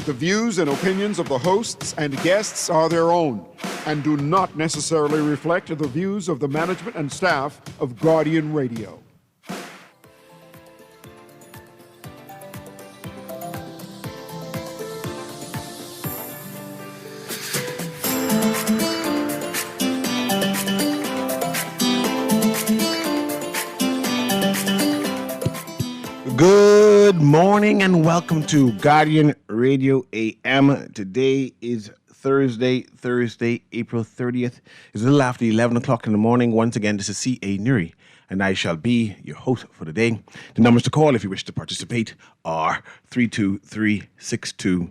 The views and opinions of the hosts and guests are their own and do not necessarily reflect the views of the management and staff of Guardian Radio. Good morning and welcome to Guardian Radio AM. Today is Thursday, April 30th. It's a little after 11 o'clock in the morning. Once again, this is C.A. Newry, and I shall be your host for the day. The numbers to call if you wish to participate are 323-6232,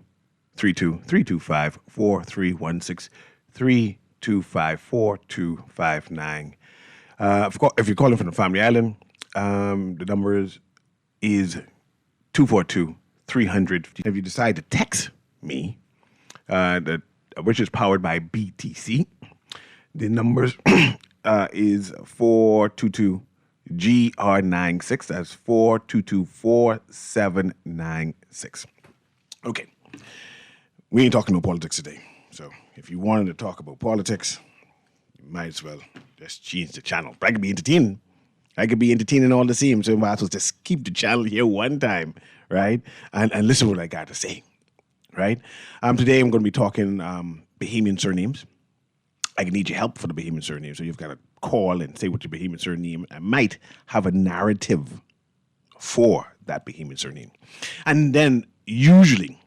325-4316, 325-4259. If you're calling from the Family Island, the numbers is 242-300. If you decide to text me, which is powered by BTC, the numbers is 422-GR96. That's 422-4796. Okay. We ain't talking no politics today. So if you wanted to talk about politics, you might as well just change the channel. But I could be entertaining. I could be entertaining all the same, so I might as well just keep the channel here one time, right? And listen to what I got to say, right? Today I'm going to be talking Bahamian surnames. I need your help for the Bahamian surname, so you've got to call and say what your Bahamian surname. I might have a narrative for that Bahamian surname. And then usually,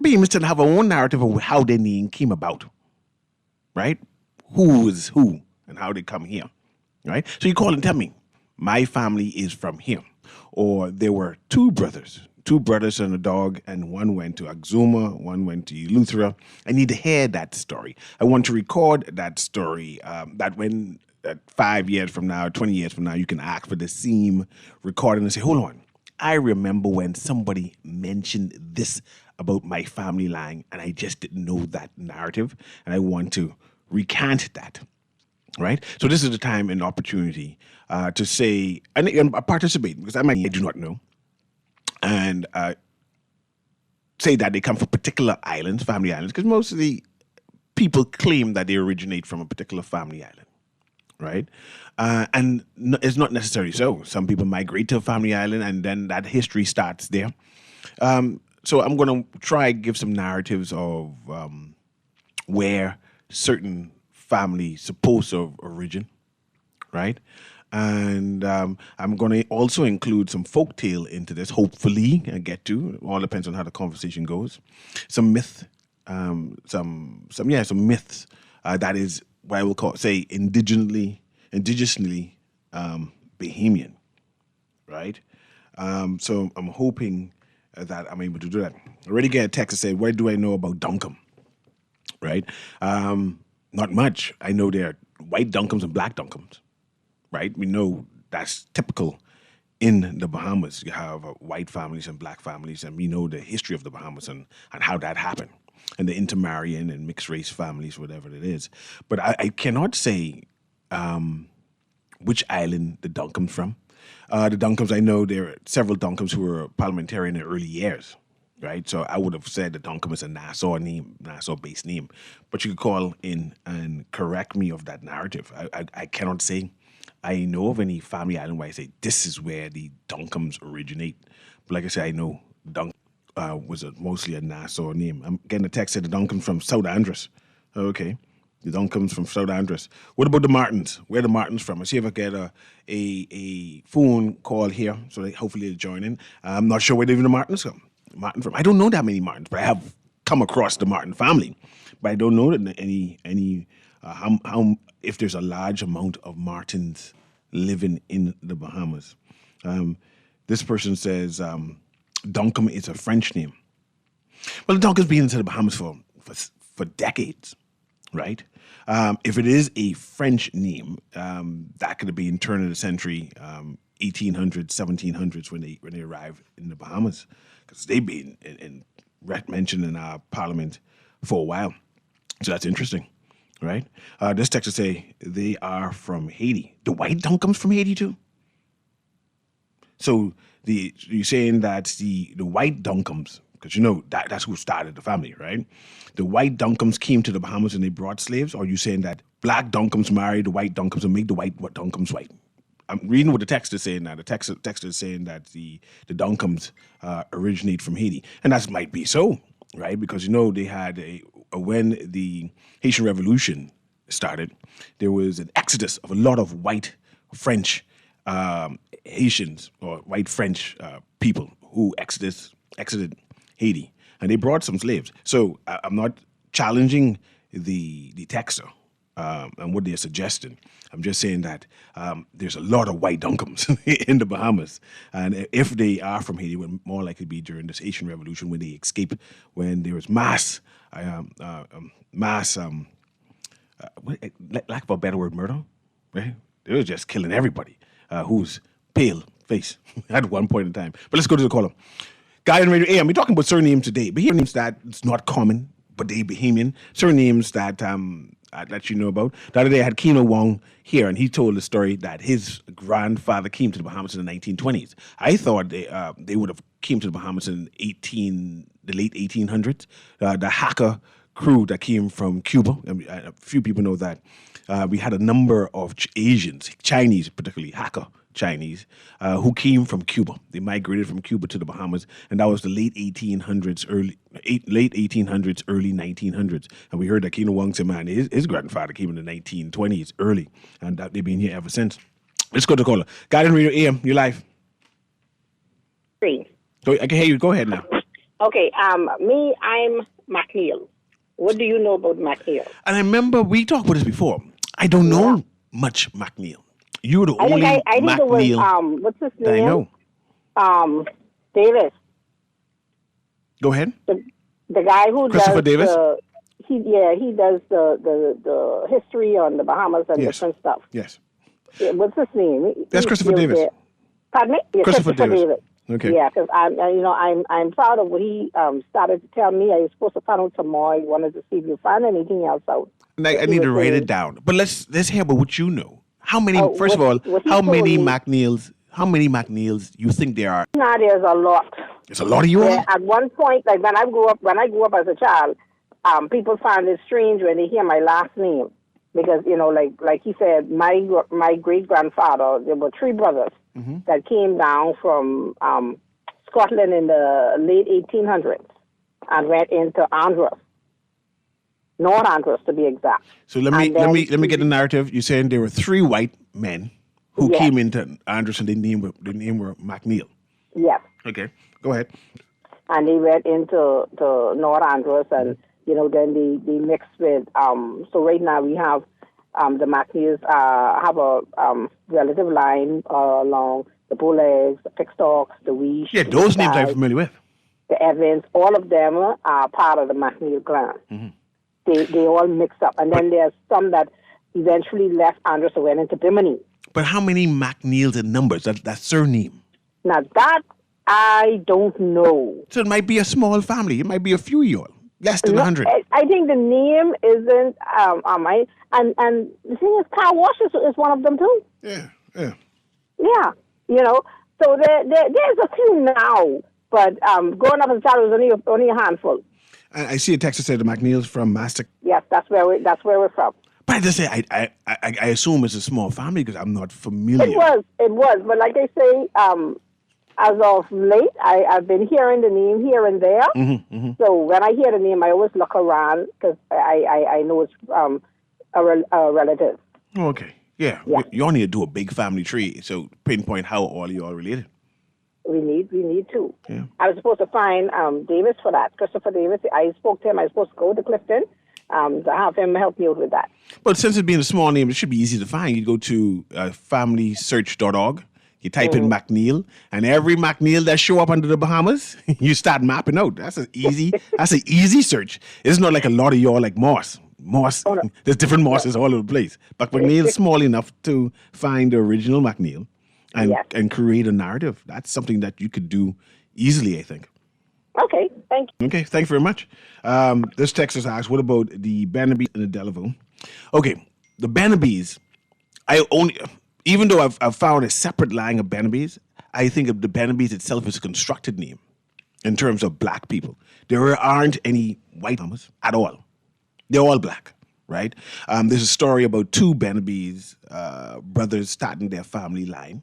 Bahamians tend to have a own narrative of how their name came about, right? Who is who and how they come here, right? So you call and tell me, my family is from here. Or there were two brothers and a dog, and one went to Axuma, one went to Eleuthera. I need to hear that story. I want to record that story, that when 5 years from now, 20 years from now, you can ask for the same recording and say, hold on, I remember when somebody mentioned this about my family line, and I just didn't know that narrative, and I want to recant that. Right? So this is the time and opportunity to say, and participate, because I do not know, and say that they come from particular islands, family islands, because most of the people claim that they originate from a particular family island, right? And it's not necessarily so. Some people migrate to a family island, and then that history starts there. So I'm going to try give some narratives of where certain family supposed of origin, right? And I'm going to also include some folktale into this, hopefully, I get to. It all depends on how the conversation goes. Some myth, some myths that is what I will call, say, indigenously Bahamian, right? So I'm hoping that I'm able to do that. I already get a text that said, what do I know about Duncombe, right? Not much. I know there are white Duncombe's and black Duncombe's, right? We know that's typical in the Bahamas. You have white families and black families, and we know the history of the Bahamas and how that happened, and the intermarrying and mixed race families, whatever it is. But I cannot say which island the Duncombe's from. The Duncombe's, I know there are several Duncombe's who were parliamentarian in the early years. Right, so I would have said that Duncombe is a Nassau-based name, but you could call in and correct me of that narrative. I cannot say I know of any family island where I say this is where the Duncombe's originate. But like I said, I know Duncombe was mostly a Nassau name. I'm getting a text that the Duncombe's from South Andros. Okay, the Duncombe's from South Andros. What about the Martins? Where the Martins from? I see if I get a phone call here, so hopefully they'll join in. I'm not sure where even the Martins come. Martin from. I don't know that many Martins, but I have come across the Martin family. But I don't know that how if there's a large amount of Martins living in the Bahamas. This person says Duncombe is a French name. Well, the Duncombe's been into the Bahamas for decades, right? If it is a French name, that could have been turn of the century, 1800s, 1700s when they arrived in the Bahamas. Because they've been mentioned in our parliament for a while. So that's interesting, right? This text will say they are from Haiti. The white Duncombe's from Haiti too? So you're saying that the white Duncombe's because that's who started the family, right? The white Duncombe's came to the Bahamas and they brought slaves, or are you saying that black Duncombe's married the white Duncombe's and make the white Duncombe's white? I'm reading what the text is saying now. The text is saying that the Duncombe's originate from Haiti, and that might be so, right? Because they had when the Haitian Revolution started, there was an exodus of a lot of white French Haitians or white French people who exited Haiti, and they brought some slaves. So I'm not challenging the texter and what they're suggesting. I'm just saying that there's a lot of white Duncombe's in the Bahamas, and if they are from Haiti, it would more likely be during this Haitian Revolution when they escaped, when there was mass, lack of a better word, murder, right? They were just killing everybody who's pale face at one point in time. But let's go to the caller. Guy on Radio AM, we're talking about surnames today. Surnames that it's not common, but they Bahamian. Surnames that I'd let you know about. The other day I had Keno Wong here, and he told the story that his grandfather came to the Bahamas in the 1920s. I thought they would have came to the Bahamas in the late 1800s. The Hacker crew that came from Cuba, and a few people know that. We had a number of Asians, Chinese particularly, Hacker Chinese, who came from Cuba. They migrated from Cuba to the Bahamas, and that was the late 1800s, early 1900s. And we heard that Keno Wong said, man, his grandfather came in the 1920s, early, and that they've been here ever since. Let's go to the caller. Guardian Radio AM, you're live. Three. I can hear you. Go ahead now. Okay, I'm McNeil. What do you know about McNeil? And I remember we talked about this before. I don't know much McNeil. You're the only I think McNeil it was, what's his name? I know. Davis. Go ahead. The guy who Christopher does Davis? He does the history on the Bahamas and different stuff. Yes. Yeah, what's his name? That's Christopher Davis. Pardon me? Yeah, Christopher Davis. Okay. Yeah, because I'm proud of what he started to tell me. I was supposed to find out some more. I wanted to see if you find anything else out. I need to write it down. But let's hear about what you know. How many? First of all, how many McNeils? How many McNeils you think there are? Now there's a lot. There's a lot of you all? At one point, like when I grew up as a child, people find it strange when they hear my last name because like he said, my great grandfather, there were three brothers that came down from Scotland in the late 1800s and went into Andros. North Andros, to be exact. So let me get the narrative. You're saying there were three white men who came into Andros and their name were McNeil. Yes. Okay, go ahead. And they went into North Andros, and then they mixed with. So right now we have the McNeils have a relative line along the Bullets, the Pickstocks, the Weish. Yeah, those names I'm familiar with. The Evans, all of them are part of the McNeil clan. Mm-hmm. They all mixed up. And then there's some that eventually left Andros and went into Bimini. But how many McNeils in numbers? That surname? Now, that I don't know. So it might be a small family. It might be a few of y'all. Less than 100. I think the name isn't... and the thing is, car wash is one of them, too. Yeah. Yeah, So there's a few now. But growing up as a child, it was only a handful. I see a text that said the McNeils from Mastic. Yes, that's where we're from. But I just say I assume it's a small family because I'm not familiar. It was, but like I say, as of late, I've been hearing the name here and there. Mm-hmm, mm-hmm. So when I hear the name, I always look around because I know it's a relative. Okay, yeah. You only do a big family tree, so pinpoint how all you are related. We need to. Yeah. I was supposed to find Davis for that, Christopher Davis. I spoke to him. I was supposed to go to Clifton to have him help me out with that. But since it being a small name, it should be easy to find. You go to familysearch.org. You type in McNeil, and every McNeil that show up under the Bahamas, you start mapping out. That's an easy search. It's not like a lot of y'all like Moss. Oh, no. There's different Mosses all over the place. But McNeil's small enough to find the original McNeil. And create a narrative. That's something that you could do easily, I think. Okay, thank you. Okay, thank you very much. This text has asked, what about the Bannaby and the Delaveau? Okay, the Bannabys, even though I've found a separate line of Bannabys, I think of the Bannabys itself as a constructed name. in terms of black people. There aren't any white Bahamas at all. They're all black, right? There's a story about two Benabese brothers starting their family line.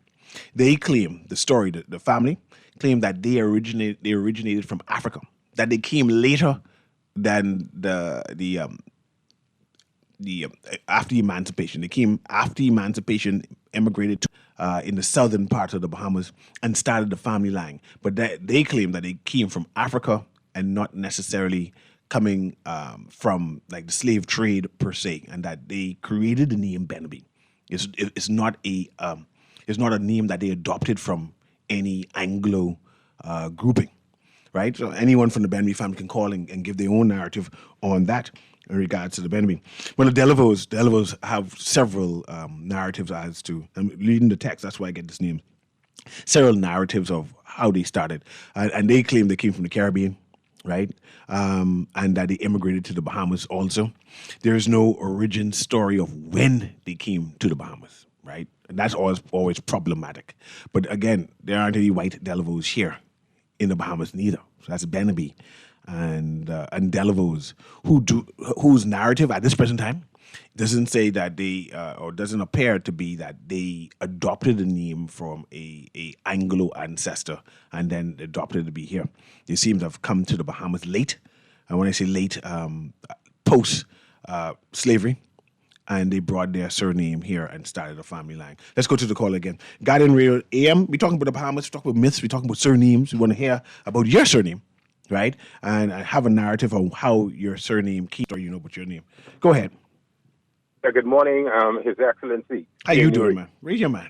They claim, the family claim that they originated from Africa, that they came later than after emancipation. They came after emancipation, immigrated to, in the southern part of the Bahamas and started the family line. But they claim that they came from Africa and not necessarily coming from like the slave trade per se, and that they created the name Benabee. It's not a name that they adopted from any Anglo grouping, right? So anyone from the Benabee family can call and give their own narrative on that in regards to the Benabee. Well, the Delevos have several narratives as to, I'm reading the text, that's why I get this name, several narratives of how they started. And they claim they came from the Caribbean, right? And that they immigrated to the Bahamas also. There's no origin story of when they came to the Bahamas, right? And that's always problematic. But again, there aren't any white Delevos here in the Bahamas neither. So that's Benabee and Delevos whose narrative at this present time doesn't say that they or doesn't appear to be that they adopted the name from a Anglo ancestor and then adopted it to be here. They seem to have come to the Bahamas late, and when I say late, post slavery, and they brought their surname here and started a family line. Let's go to the call again. Guardian Radio AM. We're talking about the Bahamas. We're talking about myths. We're talking about surnames. We want to hear about your surname, right? And I have a narrative on how your surname keeps, or about your name. Go ahead. Good morning, His Excellency. How you doing, man? Raise your man.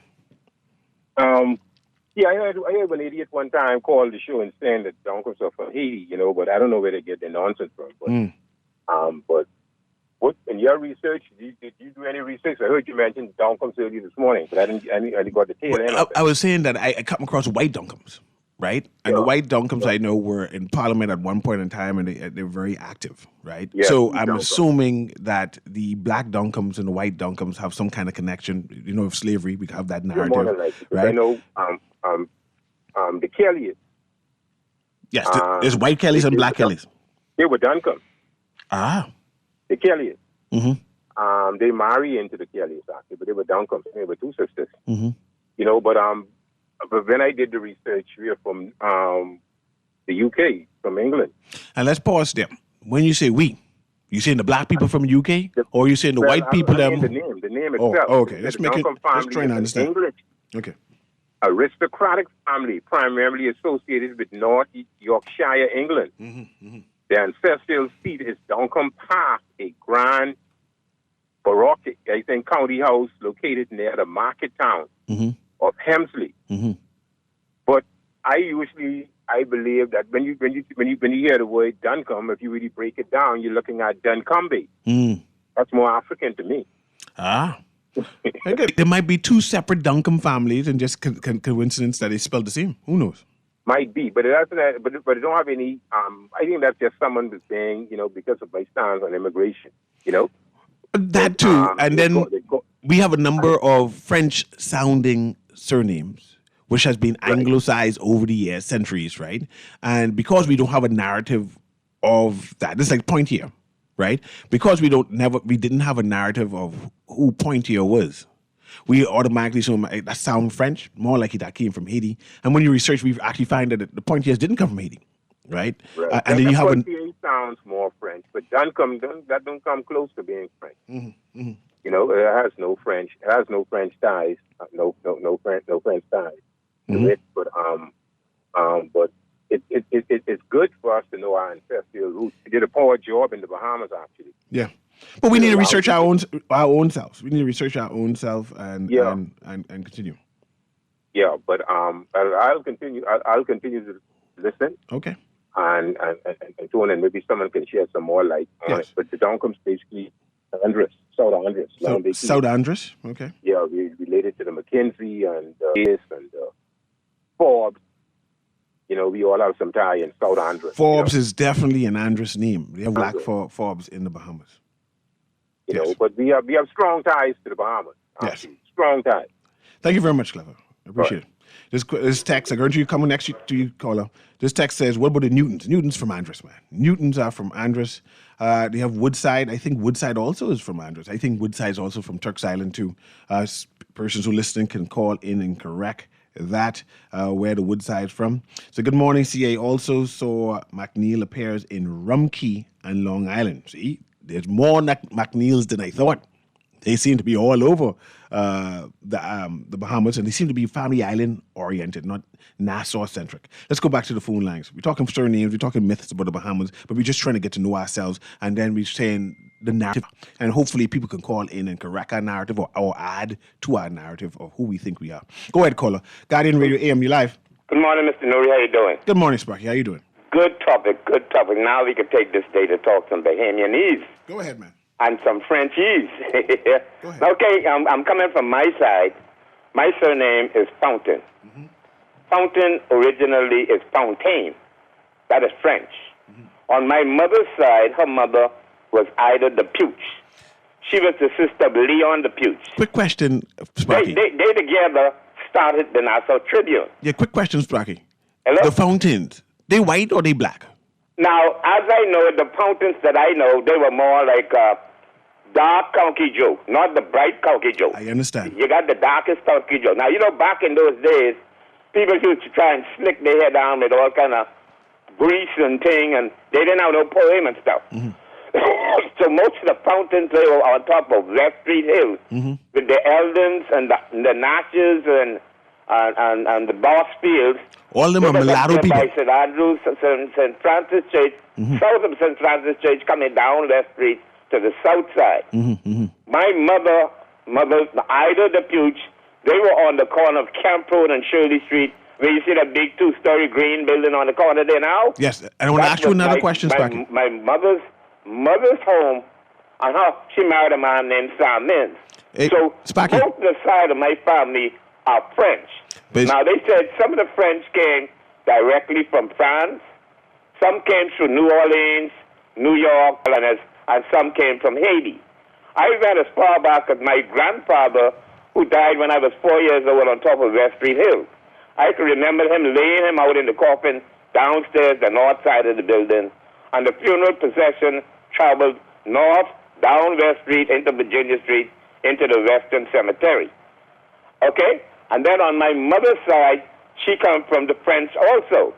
Yeah, I heard an idiot one time call the show and saying that the uncles are from Haiti, but I don't know where they get the nonsense from. But what in your research, did you do any research? I heard you mention Duncums earlier this morning, but I didn't got the tail end of it. I was saying that I come across white Duncums, right? And the white Duncums I know were in Parliament at one point in time, and they're very active, right? Yeah, so I'm assuming that the black Duncums and the white Duncums have some kind of connection. Of slavery, we have that narrative, right? I know the Kellys. Yes, there's white Kellys and black Kellys. They were Duncums. Ah. The Kellys. Mm-hmm. They marry into the Kellys, actually, but they were Duncums. They were two sisters. Mm-hmm. But when I did the research, we are from the UK, from England. And let's pause there. When you say we, you saying the black people from the UK, or you saying the white people? The name itself. Oh, okay. Let's try and understand. English, okay. Aristocratic family, primarily associated with North Yorkshire, England. Mm-hmm. Mm-hmm. Their ancestral seat is Duncombe Park, a grand Baroque, county house located near the market town of Hemsley. Mm-hmm. But I believe that when you hear the word Duncombe, if you really break it down, you're looking at Duncombe. That's more African to me. Ah. There might be two separate Duncombe families, and just coincidence that they spelled the same. Who knows? Might be, but it doesn't. But it don't have any. I think that's just someone was saying, because of my stance on immigration. That too, and then we have a number of French-sounding surnames, which has been anglicized over the years, centuries, right? And because we don't have a narrative of that, this is like Pointier, right? Because we didn't have a narrative of who Pointier was. We automatically assume that sound French, more likely that came from Haiti. And when you research, we actually find that the Pointiers didn't come from Haiti, right? And then you have Pointier sounds more French, but Duncombe that don't come close to being French. Mm-hmm. Mm-hmm. It has no French. It has no French ties. No French ties to it. But it's good for us to know our ancestral roots. We did a poor job in the Bahamas, actually. Yeah. But we need to research our own selves. We need to research our own self and continue. Yeah, but I'll continue. I'll continue to listen. Okay. And so on, and maybe someone can share some more light on it. But the Duncombe's basically Andres, South Andres. South Andres. Okay. Yeah, we related to the Mackenzie and Forbes. We all have some tie in South Andres. Forbes is definitely an Andres name. We have black Forbes in the Bahamas. But we have strong ties to the Bahamas. Yes. Strong ties. Thank you very much, Clever. I appreciate it. This text, I heard you coming next to you, caller. This text says, what about the Newtons? Newtons from Andros, man. Newtons are from Andros. They have Woodside. I think Woodside also is from Andros. I think Woodside is also from Turks Island, too. Persons who listening can call in and correct that, where the Woodside is from. So good morning, CA. Also saw McNeil appears in Rumkey and Long Island. See, there's more McNeils than I thought. They seem to be all over the Bahamas, and they seem to be family island oriented, not Nassau centric. Let's go back to the phone lines. We're talking surnames, we're talking myths about the Bahamas, but we're just trying to get to know ourselves, and then we're saying the narrative, and hopefully people can call in and correct our narrative or add to our narrative of who we think we are. Go ahead, caller. Guardian Radio AM, you live. Good morning, Mr. Newry. How you doing? Good morning, Sparky. How you doing? Good topic, good topic. Now we can take this day to talk some Bahamianese. Go ahead, man. And some Frenchese. Go ahead. Okay, I'm coming from my side. My surname is Fountain. Mm-hmm. Fountain originally is Fontaine. That is French. Mm-hmm. On my mother's side, her mother was Ida de Puch. She was the sister of Leon de Puch. Quick question, Sparky. They together started the Nassau Tribune. Yeah, quick question, Sparky. Hello? The Fountains, they white or they black? Now, as I know, the Fountains that I know, they were more like dark County Joe, not the bright County Joe. I understand. You got the darkest County Joe. Now, you know, back in those days, people used to try and slick their hair down with all kind of grease and thing, and they didn't have no poem and stuff. Mm-hmm. So most of the Fountains, they were on top of West Street Hill, mm-hmm. with the Eldons and the Nashes and the Boss Fields. All them are mulatto people. By St. Andrews, St. Francis Church, mm-hmm. south of St. Francis Church, coming down West Street to the south side. Mm-hmm, mm-hmm. My mother, Ida de Puch, they were on the corner of Camp Road and Shirley Street, where you see that big two-story green building on the corner there now. Yes, and I want to ask you another question, Sparky. My mother's home, and she married a man named Sam Mins. So Sparky, both the side of my family are French. Now, they said some of the French came directly from France, some came through New Orleans, New York, and some came from Haiti. I went as far back as my grandfather, who died when I was 4 years old on top of West Street Hill. I can remember him laying him out in the coffin downstairs, the north side of the building, and the funeral procession traveled north, down West Street, into Virginia Street, into the Western Cemetery. Okay? And then on my mother's side, she comes from the French also.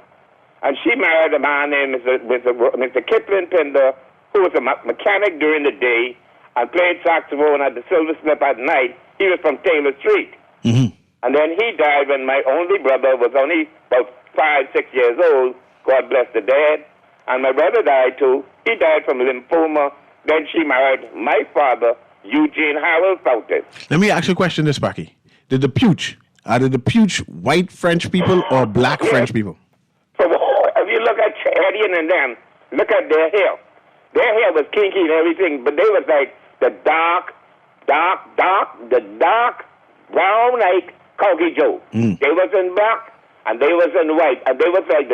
And she married a man named Mr. Kipling Pinder, who was a mechanic during the day and played saxophone at the Silver Slip at night. He was from Taylor Street. Mm-hmm. And then he died when my only brother was only about 5-6 years old. God bless the dead. And my brother died too. He died from lymphoma. Then she married my father, Eugene Harold Fountain. Let me ask you a question, Sparky. Are the Puch white French people or black French people? So if you look at Eddie and them, look at their hair. Their hair was kinky and everything, but they was like the dark brown like County Joe. Mm. They wasn't black and they wasn't white, and they wasn't like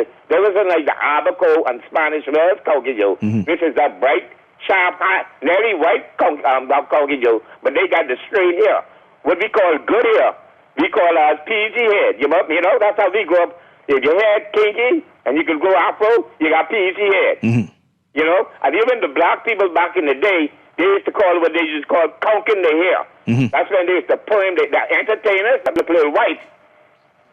the Abaco and Spanish Wells County Joe. Mm-hmm. This is that bright, sharp, nearly white County Joe, but they got the straight hair. What we call good hair, we call ours PG head. You know, that's how we grew up. If your head kinky and you could grow afro, you got PG head. Mm-hmm. You know, and even the black people back in the day, they used to call what they used to call conking the hair. Mm-hmm. That's when they used to poem the entertainers that play white.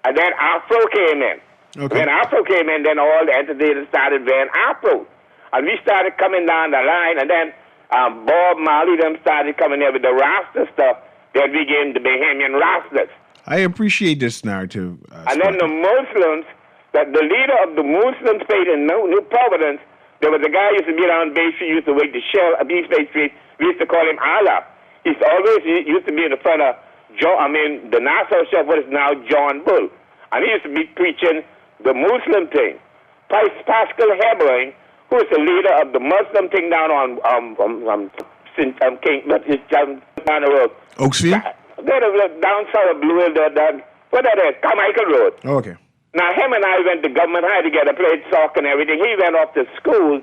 And then afro came in. Okay. When afro came in, then all the entertainers started wearing afro. And we started coming down the line, and then Bob Marley them started coming there with the Rasta stuff. Then we became the Bahamian Rastas. I appreciate this narrative. And then the Muslims, that the leader of the Muslim state in New Providence, there was a guy who used to be around Bay Street, used to wait the shell at East Bay Street. We used to call him Allah. He used to be in the front of the Nassau chef, what is now John Bull. And he used to be preaching the Muslim thing. Pascal Hebring, who is the leader of the Muslim thing down on down the road. Oaksfield? Down south of Blue Hill, what that is? Carmichael Road. Oh, okay. Now, him and I went to government high together, played soccer and everything. He went off to school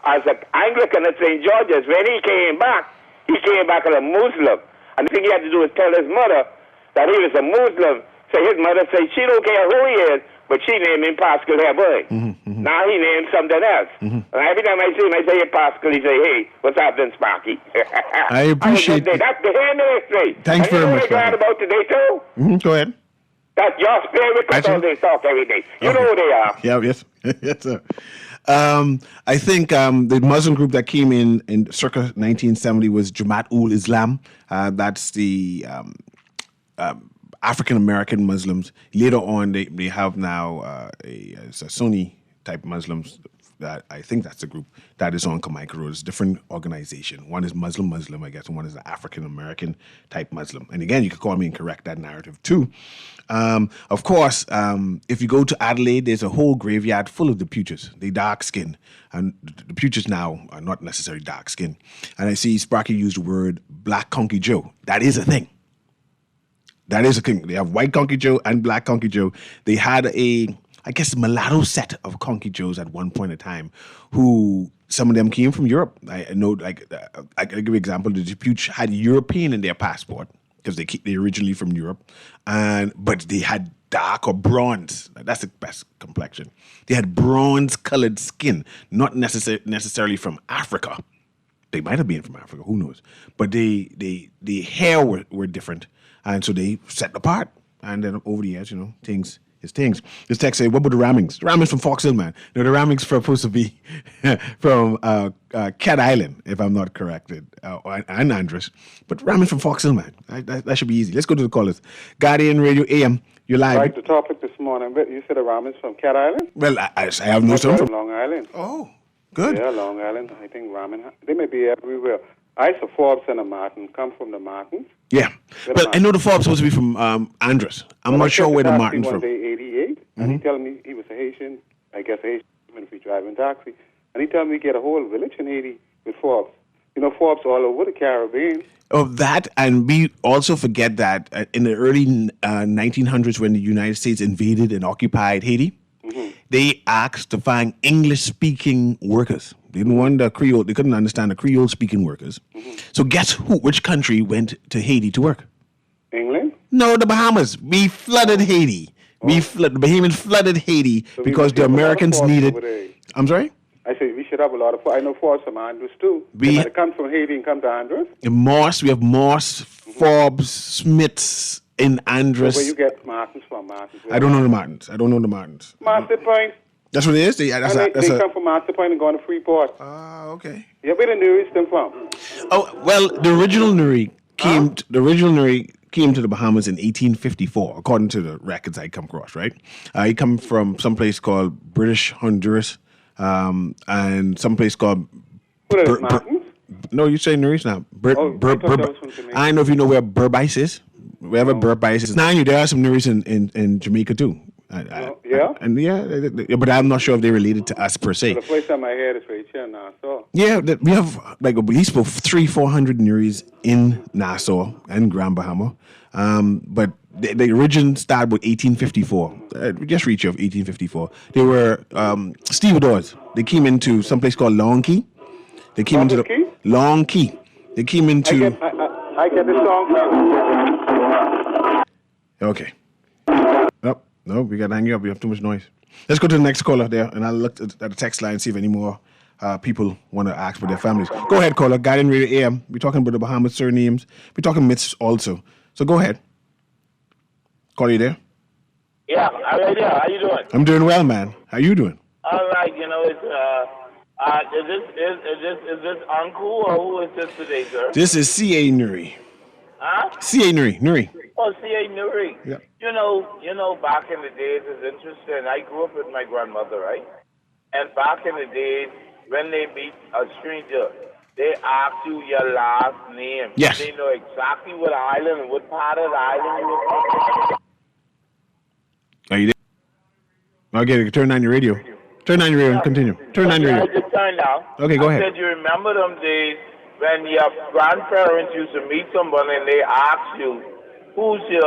as an Anglican at St. George's. When he came back as a Muslim. And the thing he had to do was tell his mother that he was a Muslim. So his mother said she don't care who he is, but she named him Pascal Herboy. Now he named something else. And every time I see him, I say, hey, Pascal, he say, hey, what's happening, Sparky? I appreciate it. That's the hand history. Thanks very much. And you know what I'm glad about today, too? Go ahead. That's your spirit because they talk every day. You know who they are. Yeah, yes. Yes, sir. I think the Muslim group that came in circa 1970 was Jamaat-ul Islam. That's the African American Muslims. Later on, they have now a Sunni type Muslims. That I think that's the group that is on Jamaica Road. It's a different organization. One is Muslim, I guess, and one is the African American type Muslim. And again, you could call me and correct that narrative too. Of course, if you go to Adelaide, there's a whole graveyard full of the Puches. They dark skin, and the Puches now are not necessarily dark skin. And I see Sparky used the word Black Conky Joe. That is a thing. That is a thing. They have white Conky Joe and black Conky Joe. They had a mulatto set of Conky Joes at one point in time, who some of them came from Europe. I know, like, I can give you an example. The Puch had European in their passport because they originally from Europe, but they had dark or bronze. That's the best complexion. They had bronze-colored skin, not necessarily from Africa. They might have been from Africa, who knows? But the hair were different, and so they set apart. And then over the years, things. This text says, what about the Rammings? The Rammings from Fox Hill, man. No, the Rammings are supposed to be from Cat Island, if I'm not corrected, and Andres. But Rammings from Fox Hill, man. That should be easy. Let's go to the callers. Guardian Radio AM, you're live. Right, the topic this morning. You said the Rammings from Cat Island? Well, I have no son from Long Island. Oh, good. Yeah, Long Island. I think ramen. They may be everywhere. I saw Forbes and the Martin come from the Martins. Yeah. Well, I know the Forbes supposed to be from Andres. I'm not sure where the Martin's from. One day, 88, and he told me he was a Haitian, I guess a Haitian, if he driving taxi. And he told me he get a whole village in Haiti with Forbes. Forbes all over the Caribbean. Oh, that, and we also forget that in the early 1900s when the United States invaded and occupied Haiti, they asked to find English-speaking workers. They didn't want the Creole. They couldn't understand the Creole-speaking workers. So guess which country went to Haiti to work? England? No, the Bahamas. We flooded Haiti. The Bahamians flooded Haiti because the Americans needed. I'm sorry? I said we should have a lot of. I know Forbes from Andrews too. They come from Haiti and come to Andrews. We have Moss, Forbes, Smiths in Andres. So where you get Martins from? I don't know the Martins. Master Point. That's what it is? They come from Master Point and go on to Freeport. Okay. Yeah, where the Newry stem from? Oh, well, the original Newry came to the Bahamas in 1854, according to the records I come across, right? He come from some place called British Honduras, and some place called... No, you say Newry's now. I don't know if you know where Berbice is. Wherever Berbice is. Now, there are some Newry's in Jamaica, too. But I'm not sure if they're related to us per se. So the place on my head is right here in Nassau. Yeah, we have like at least 300-400 Newry's in Nassau and Grand Bahama. But the origin started with 1854. Just reach of 1854. They were stevedores. They came into some place called Long Key. They came into the Long Key. They came into. I get the song. Okay. No, we got to hang you up. We have too much noise. Let's go to the next caller there, and I'll look at the text line and see if any more people want to ask for their families. Go ahead, caller. Guardian Radio AM. We're talking about the Bahamas surnames. We're talking myths also. So go ahead. Caller, you there? Yeah, I'm right there. How you doing? I'm doing well, man. How you doing? All right. Is this Uncle or who is this today, sir? This is C.A. Newry. Huh? C.A. Newry. Oh, C.A. Newry. Yeah. You know, back in the days, it's interesting. I grew up with my grandmother, right? And back in the days, when they meet a stranger, they ask you your last name. Yes. They know exactly what island and what part of the island you were from. Are you there? Okay, turn on your radio. Turn on your radio and continue. Turn on your radio. I just turned down. Okay, go ahead. I said, you remember them days when your grandparents used to meet someone and they asked you, what's your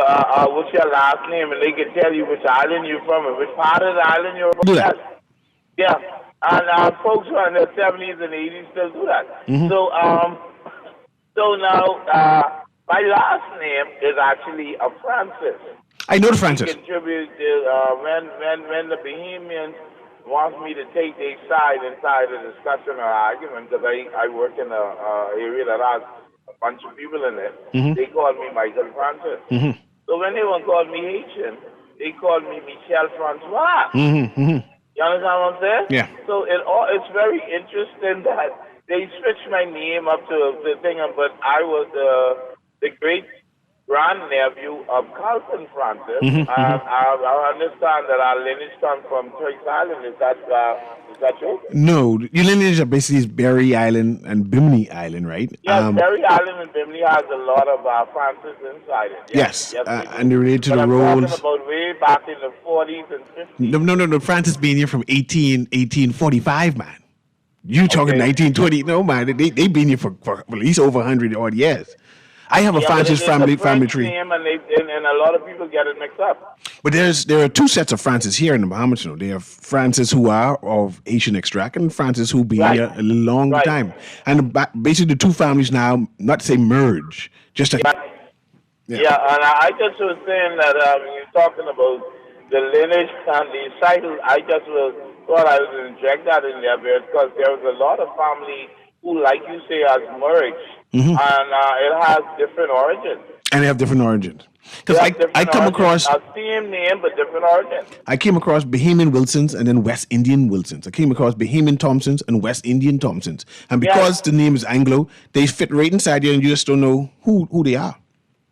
last name? And they could tell you which island you're from and which part of the island you're from. Do that. Yeah. And folks who are in their 70s and 80s still do that. Mm-hmm. So now, my last name is actually Francis. I know the Francis. Contribute when the Bahamians want me to take their side inside a discussion or argument, because I work in a area that has a bunch of people in it. They call me Michael Francis. So when they won't call me Haitian, they call me Michel Francois. You understand what I'm saying? Yeah. So it's very interesting that they switched my name up to the thing, but I was the great grandnephew of Carlton Francis. I understand that our lineage comes from Turks Island. Is that true? No, your lineage are basically is Berry Island and Bimini Island, right? Yes, Berry Island and Bimini has a lot of Francis inside it. Yes, and they're related to the roles. I'm talking about way back in the 40s and 50s. No. Francis being here from 1845, man. You talking 1920? No, man. They been here for at least over 100 odd years. I have a Francis family tree. Name and a lot of people get it mixed up. But there are two sets of Francis here in the Bahamas. You know, they have Francis who are of Asian extract and Francis who been here a long time. And basically the two families now, not to say merge, just to... Yeah, and I just was saying that you're talking about the lineage and the cycle. I just thought I would inject that in there because there was a lot of family who, like you say, has merged. And it has different origins. And they have different origins. Because I come across... Same name, but different origins. I came across Bahamian Wilsons and then West Indian Wilsons. I came across Bahamian Thompsons and West Indian Thompsons. And because the name is Anglo, they fit right inside you and you just don't know who they are.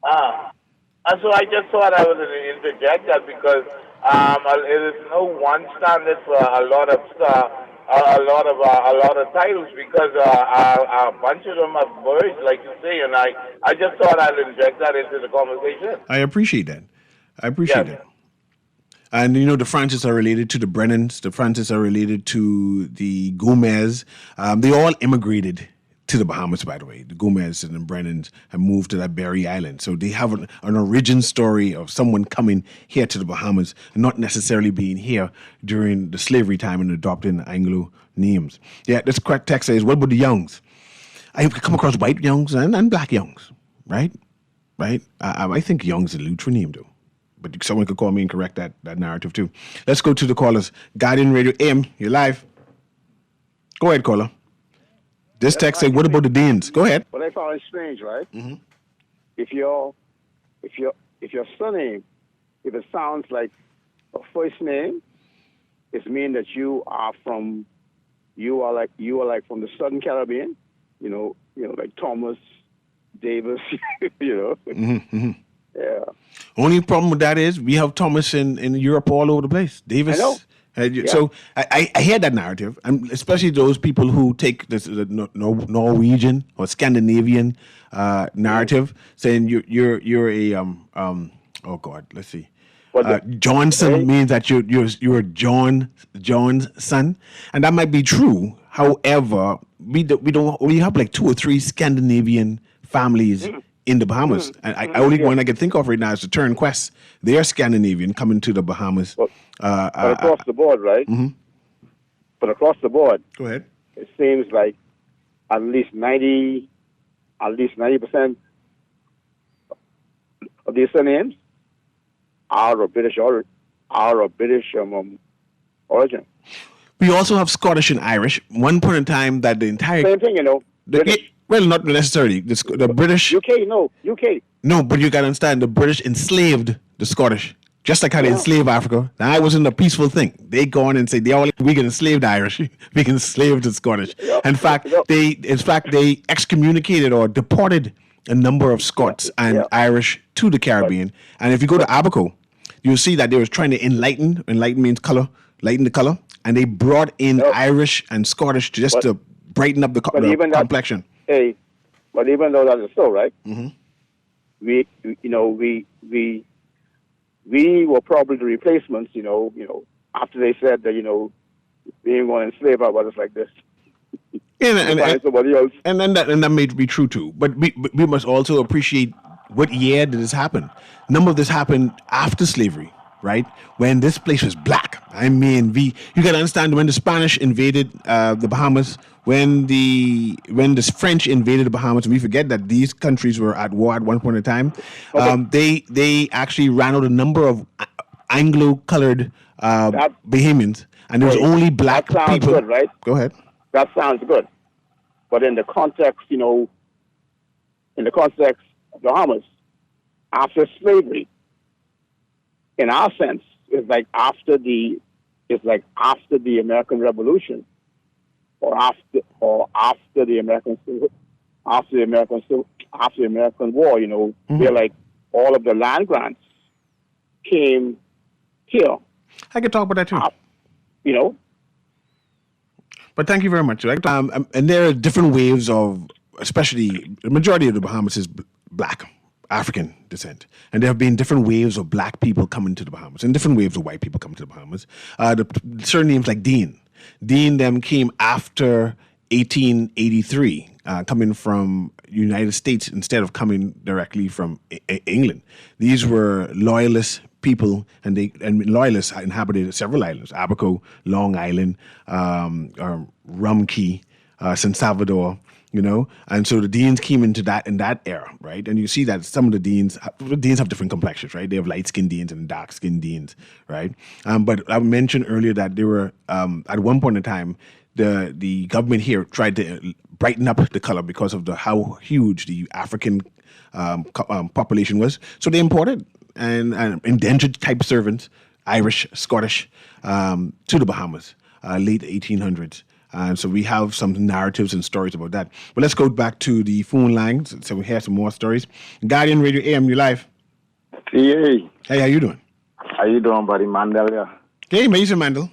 And so I just thought I would interject that because it is no one standard for a lot of titles because a bunch of them have merged, like you say, and I just thought I'd inject that into the conversation. I appreciate that. That. And you know, the Francis are related to the Brennans. The Francis are related to the Gomez. They all immigrated to the Bahamas, by the way. The Gomez and the Brennans have moved to that Berry Island. So they have an origin story of someone coming here to the Bahamas and not necessarily being here during the slavery time and adopting Anglo names. Yeah, this correct text says, what about the Youngs? I have come across white Youngs and black Youngs, right? I think Youngs is a Lutheran name, though. But someone could call me and correct that narrative, too. Let's go to the callers. Guardian Radio AM, you're live. Go ahead, caller. This text says, what about the Danes? Go ahead. What I found strange, right? If your surname, if it sounds like a first name, it means that you are from the Southern Caribbean, you know, like Thomas, Davis, you know. Yeah. Only problem with that is we have Thomas in Europe all over the place. Davis. I know. So I hear that narrative, and especially those people who take the Norwegian or Scandinavian narrative, saying you're a oh God, let's see. Johnson means that you're John's son, and that might be true. However, we have like 2 or 3 Scandinavian families in the Bahamas, and I only one I can think of right now is the Turnquest. They are Scandinavian coming to the Bahamas. But across the board, right? But across the board, go ahead. It seems like at least 90% of these surnames are of British origin. We also have Scottish and Irish. One point in time that the entire same thing, you know. Well, not necessarily. The British. UK. No, but you got to understand, the British enslaved the Scottish. Just like how they enslaved Africa. Now, it wasn't a peaceful thing. They go on and say, we can enslave the Irish. We can enslave the Scottish. In fact, they excommunicated or deported a number of Scots and Irish to the Caribbean. And if you go to Abaco, you'll see that they were trying to enlighten means color, lighten the color. And they brought in Irish and Scottish just to brighten up the complexion. But even though that is so, right? We were probably the replacements, after they said that, we ain't going to enslave our brothers like this. And somebody else. And that may be true too. But we must also appreciate what year did this happen. None of this happened after slavery, right? When this place was black. I mean, you got to understand when the Spanish invaded the Bahamas, when the French invaded the Bahamas, and we forget that these countries were at war at one point in time, they actually ran out a number of Anglo-colored Bahamians, and there was only black that sounds people. Good, right? Go ahead. That sounds good, but in the context, of the Bahamas, after slavery, in our sense, it's like after the American Revolution, or after the American War. Where like all of the land grants came here. I could talk about that too. But thank you very much. Right? And there are different waves of, especially the majority of the Bahamas is black, African descent. And there have been different waves of black people coming to the Bahamas and different waves of white people coming to the Bahamas. Certain names like Dean them came after 1883, coming from United States instead of coming directly from England. These were loyalist people, and loyalists inhabited several islands: Abaco, Long Island, Rum Key, San Salvador. And so the Deans came in that era, right? And you see that some of the Deans have different complexions, right? They have light-skinned Deans and dark-skinned Deans, right? But I mentioned earlier that they were at one point in time, the government here tried to brighten up the color because of how huge the African population was. So they imported and indentured type servants, Irish, Scottish, to the Bahamas, late 1800s. So we have some narratives and stories about that. But let's go back to the phone lines so we hear some more stories. Guardian Radio AM, you live. Hey, how you doing? How you doing, buddy? Mandel, yeah. Hey, Mason Mandel.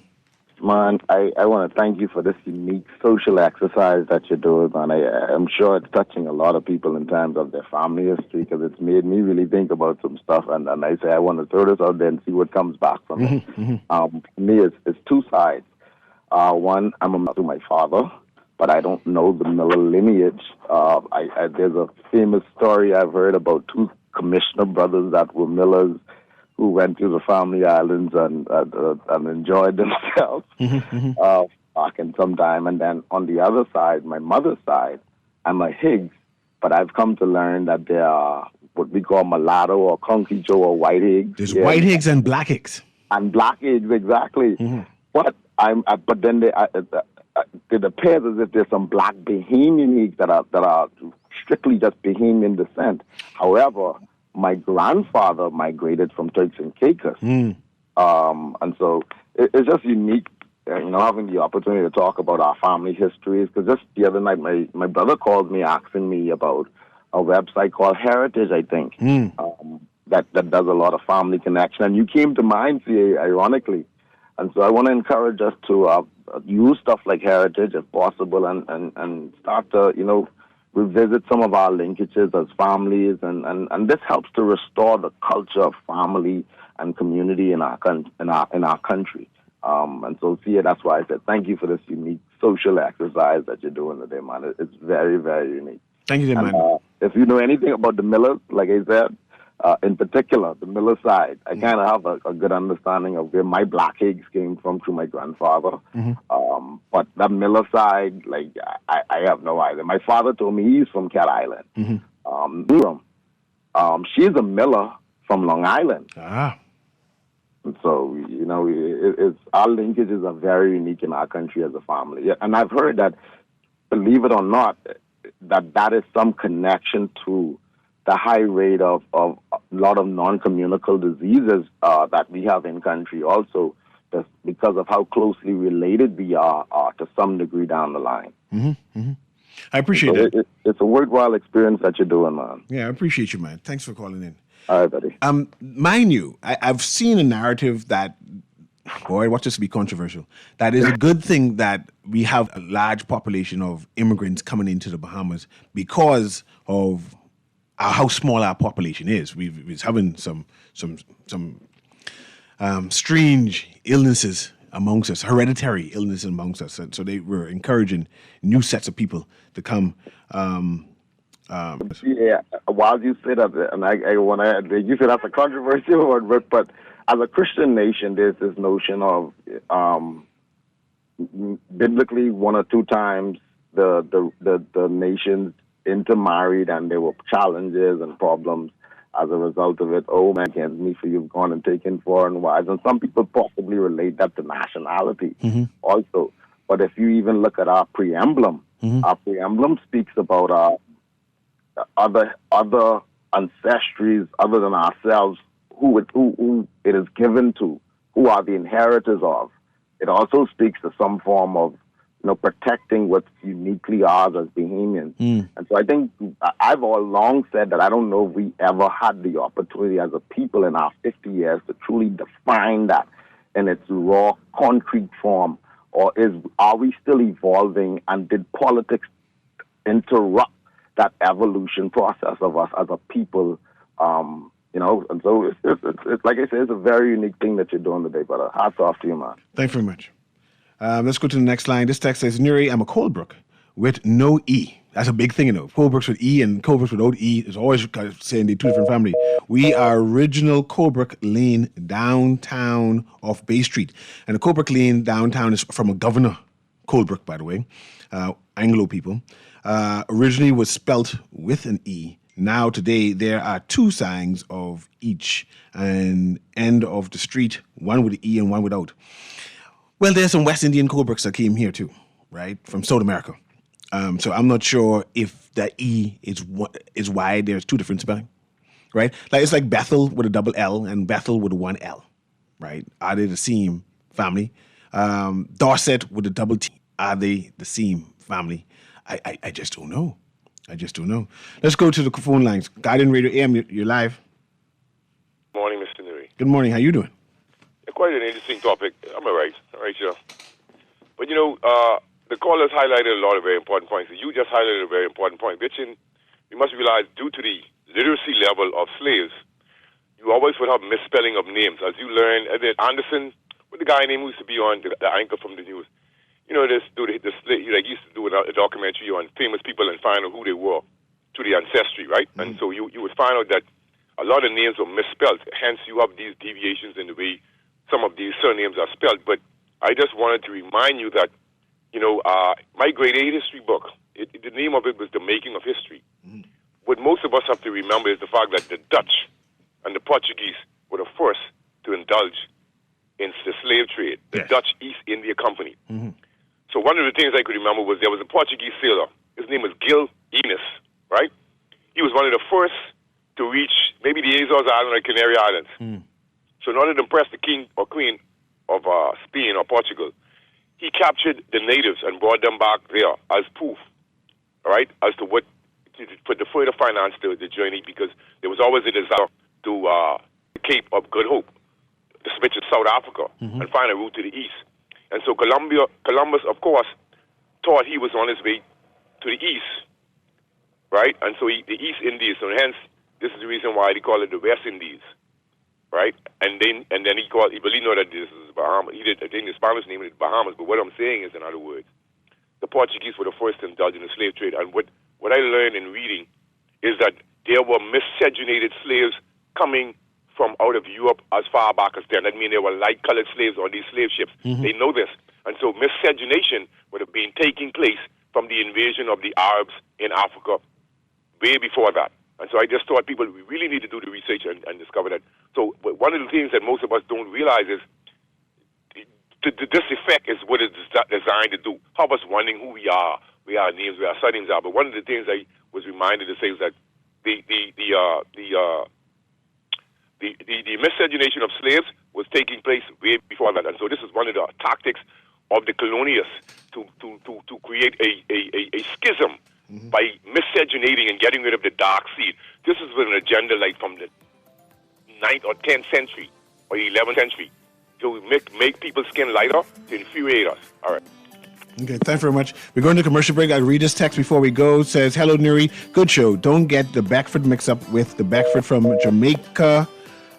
Man, I want to thank you for this unique social exercise that you're doing, man. I'm sure it's touching a lot of people in terms of their family history, because it's made me really think about some stuff, and I say I want to throw this out there and see what comes back from it. For me, it's two sides. One, I'm to my father, but I don't know the Miller lineage. There's a famous story I've heard about two commissioner brothers that were Millers who went to the family islands and enjoyed themselves back in some time. And then on the other side, my mother's side, I'm a Higgs, but I've come to learn that there are what we call mulatto or Conky Joe or white Higgs. There's white Higgs and black Higgs. And black Higgs, exactly. But then it appears as if there's some black Bahamian Higgs that are strictly just Bahamian descent. However, my grandfather migrated from Turks and Caicos. And so it's just unique, having the opportunity to talk about our family histories. Because just the other night, my brother called me asking me about a website called Heritage, I think, that does a lot of family connection. And you came to mind, CA, ironically. And so I want to encourage us to use stuff like Heritage if possible and start to, revisit some of our linkages as families. And this helps to restore the culture of family and community in our country. And so, Sia, that's why I said thank you for this unique social exercise that you're doing today, man. It's very, very unique. Thank you, man. If you know anything about the Millers, like I said, in particular, the Miller side, I kind of have a good understanding of where my black Higgs came from through my grandfather. But that Miller side, like, I have no idea. My father told me he's from Cat Island. She's a Miller from Long Island. And so, it's our linkages are very unique in our country as a family. And I've heard that, believe it or not, that is some connection to the high rate of a lot of non-communicable diseases that we have in country also, just because of how closely related we are to some degree down the line. I appreciate that. It's a worthwhile experience that you're doing, man. Yeah, I appreciate you, man. Thanks for calling in. All right, buddy. Mind you, I've seen a narrative that, boy, watch this be controversial, that is a good thing that we have a large population of immigrants coming into the Bahamas because of how small our population is. We're having some strange illnesses amongst us, hereditary illnesses amongst us. And so they were encouraging new sets of people to come. Yeah, while you say that, and I want to, you say that's a controversial word, but as a Christian nation, there's this notion of biblically 1 or 2 times the nations intermarried, and there were challenges and problems as a result of it. Oh, man, against me for you've gone and taken foreign wives. And some people possibly relate that to nationality also. But if you even look at our preamblum, our preamblum speaks about other ancestries other than ourselves who it is given to, who are the inheritors of. It also speaks to some form of protecting what's uniquely ours as Bahamians. And so I think I've all long said that I don't know if we ever had the opportunity as a people in our 50 years to truly define that in its raw, concrete form, or are we still evolving, and did politics interrupt that evolution process of us as a people? And so it's like I said, it's a very unique thing that you're doing today, brother. Hats off to you, man. Thanks very much. Let's go to the next line. This text says, Newry, I'm a Colebrook with no E. That's a big thing, Colebrooks with E and Colebrooks without E is always kind of saying they're two different families. We are original Colebrook Lane downtown off Bay Street. And the Colebrook Lane downtown is from a governor, Colebrook, by the way, Anglo people. Originally was spelt with an E. Now today there are two signs of each and end of the street, one with an E and one without. Well, there's some West Indian Colebrooks that came here too, right, from South America. So I'm not sure if the E is why there's two different spelling, right? Like it's like Bethel with a double L and Bethel with a one L, right? Are they the same family? Dorset with a double T, are they the same family? I just don't know. Let's go to the phone lines. Guardian Radio AM, you're live. Good morning, Mr. Newry. Good morning. How you doing? Quite an interesting topic. I'm all right, sure. But, the callers highlighted a lot of very important points. You just highlighted a very important point, which we must realize due to the literacy level of slaves, you always would have misspelling of names. As you learn, Anderson, what the guy name who used to be on the anchor from the news, this used to do a documentary on famous people and find out who they were to the ancestry, right? And so you would find out that a lot of names were misspelled. Hence, you have these deviations in the way some of these surnames are spelled. But I just wanted to remind you that, my grade 8 history book, the name of it was The Making of History. What most of us have to remember is the fact that the Dutch and the Portuguese were the first to indulge in the slave trade, the Dutch East India Company. So one of the things I could remember was there was a Portuguese sailor. His name was Gil Enos, right? He was one of the first to reach maybe the Azores Islands or Canary Islands. So in order to impress the king or queen of Spain or Portugal, he captured the natives and brought them back there as proof, all right, as to what, for the further finance the journey, because there was always a desire to the Cape of Good Hope, which is South Africa, and find a route to the east. And so Columbus, of course, thought he was on his way to the east, right? And so the East Indies, so hence, this is the reason why they call it the West Indies, right? And then he believed that this is Bahamas. I think the Spanish name is Bahamas, but what I'm saying is, in other words, the Portuguese were the first to indulge in the slave trade. And what I learned in reading is that there were miscegenated slaves coming from out of Europe as far back as then. That means there were light-colored slaves on these slave ships. They know this. And so miscegenation would have been taking place from the invasion of the Arabs in Africa way before that. And so I just thought we really need to do the research and discover that. So one of the things that most of us don't realize is this effect is what it's designed to do. Have us wondering who we are names, where our surnames are. But one of the things I was reminded to say is that the miscegenation of slaves was taking place way before that. And so this is one of the tactics of the colonialists to create a schism by miscegenating and getting rid of the dark seed. This is an agenda like from the 9th or 10th century or 11th century to make people's skin lighter, to infuriate us. All right. Okay, thanks very much. We're going to commercial break. I'll read this text before we go. It says, hello, Newry. Good show. Don't get the Beckford mixed up with the Beckford from Jamaica.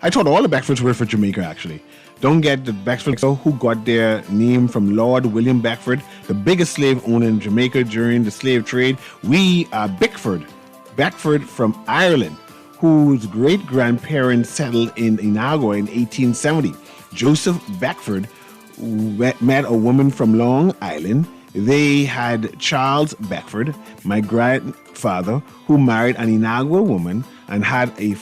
I thought all the Beckfords were from Jamaica, actually. Don't get the Beckford who got their name from Lord William Beckford, the biggest slave owner in Jamaica during the slave trade. We are Beckford from Ireland, whose great-grandparents settled in Inagua in 1870. Joseph Beckford met a woman from Long Island They had Charles Beckford, my grandfather, who married an Inagua woman and had my